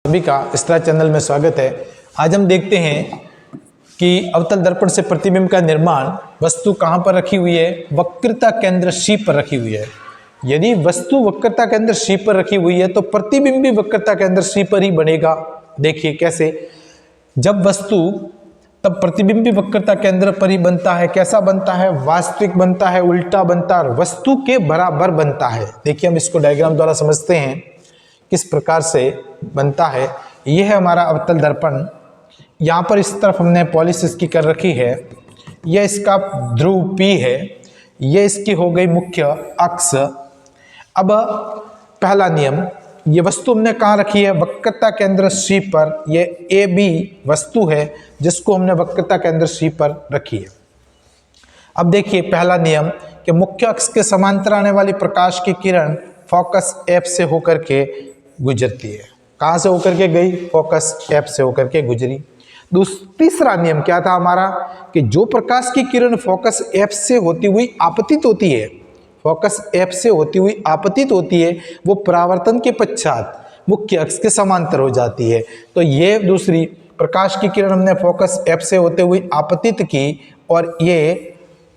सभी का star channel में स्वागत है। आज हम देखते हैं कि अवतल दर्पण से प्रतिबिंब का निर्माण वस्तु कहाँ पर रखी हुई है, वक्रता केंद्र सी पर रखी हुई है। यदि वस्तु वक्रता केंद्र सी पर रखी हुई है तो प्रतिबिंब भी वक्रता केंद्र सी पर ही बनेगा। देखिए कैसे, जब वस्तु तब प्रतिबिंब भी वक्रता केंद्र पर ही बनता है। कैसा बनता है? वास्तविक बनता है, उल्टा बनता है, वस्तु के बराबर बनता है। देखिए हम इसको डायग्राम द्वारा समझते हैं किस प्रकार से बनता है। यह है हमारा अवतल दर्पण। यहाँ पर इस तरफ हमने पॉलिश इसकी कर रखी है। यह इसका ध्रुव P है, यह इसकी हो गई मुख्य अक्ष। अब पहला नियम, ये वस्तु हमने कहाँ रखी है? वक्रता केंद्र C पर। ये AB वस्तु है जिसको हमने वक्रता केंद्र C पर रखी है। अब देखिए पहला नियम कि मुख्य अक्ष के समांतर आने वाली प्रकाश की किरण फोकस F से होकर के गुजरती है। कहाँ से होकर के गई? फोकस F से होकर के गुजरी। तीसरा नियम क्या था हमारा कि जो प्रकाश की किरण फोकस F से होती हुई आपतित होती है, फोकस F से होती हुई आपतित होती है, वो परावर्तन के पश्चात मुख्य अक्ष के समांतर हो जाती है। तो ये दूसरी प्रकाश की किरण हमने फोकस F से होते हुए आपतित की और ये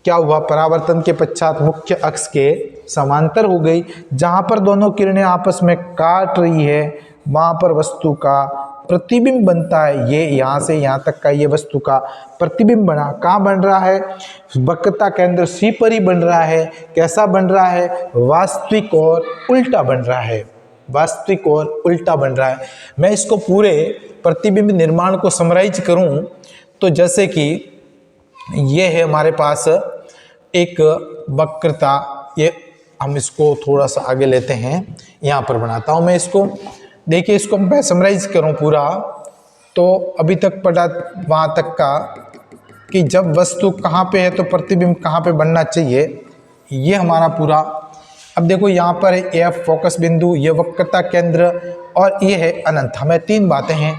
क्या हुआ? परावर्तन के पश्चात मुख्य अक्ष के समांतर हो गई। जहां पर दोनों किरणें आपस में काट रही है वहां पर वस्तु का प्रतिबिंब बनता है। ये यहाँ से यहाँ तक का ये वस्तु का प्रतिबिंब बना। कहाँ बन रहा है? वक्रता केंद्र C पर ही बन रहा है। कैसा बन रहा है? वास्तविक और उल्टा बन रहा है। वास्तविक और उल्टा बन रहा है। मैं इसको पूरे प्रतिबिंब निर्माण को समराइज करूं तो जैसे कि ये है हमारे पास एक वक्रता, ये हम इसको थोड़ा सा आगे लेते हैं, यहाँ पर बनाता हूँ मैं इसको। देखिए इसको मैं समराइज करूँ पूरा तो अभी तक पढ़ा वहाँ तक का कि जब वस्तु कहाँ पे है तो प्रतिबिंब कहाँ पे बनना चाहिए, ये हमारा पूरा। अब देखो यहाँ पर है F फोकस बिंदु, ये वक्रता केंद्र और ये है अनंत। हमें तीन बातें हैं।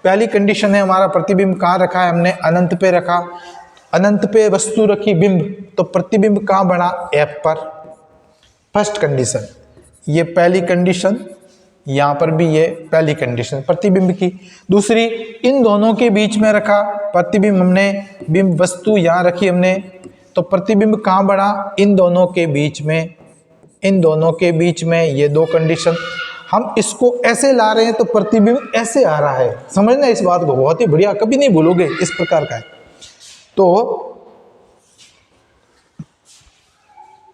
पहली कंडीशन है हमारा प्रतिबिंब कहाँ रखा है? हमने अनंत पे रखा। अनंत पे वस्तु रखी बिंब, तो प्रतिबिंब कहाँ बना? F पर। फर्स्ट कंडीशन, ये पहली कंडीशन, यहाँ पर भी ये पहली कंडीशन प्रतिबिंब की। दूसरी, इन दोनों के बीच में रखा प्रतिबिंब हमने, बिंब वस्तु यहाँ रखी हमने, तो प्रतिबिंब कहाँ बना? इन दोनों के बीच में। इन दोनों के बीच में ये दो कंडीशन। हम इसको ऐसे ला रहे हैं तो प्रतिबिंब ऐसे आ रहा है। समझना इस बात को, बहुत ही बढ़िया, कभी नहीं भूलोगे इस प्रकार का है। तो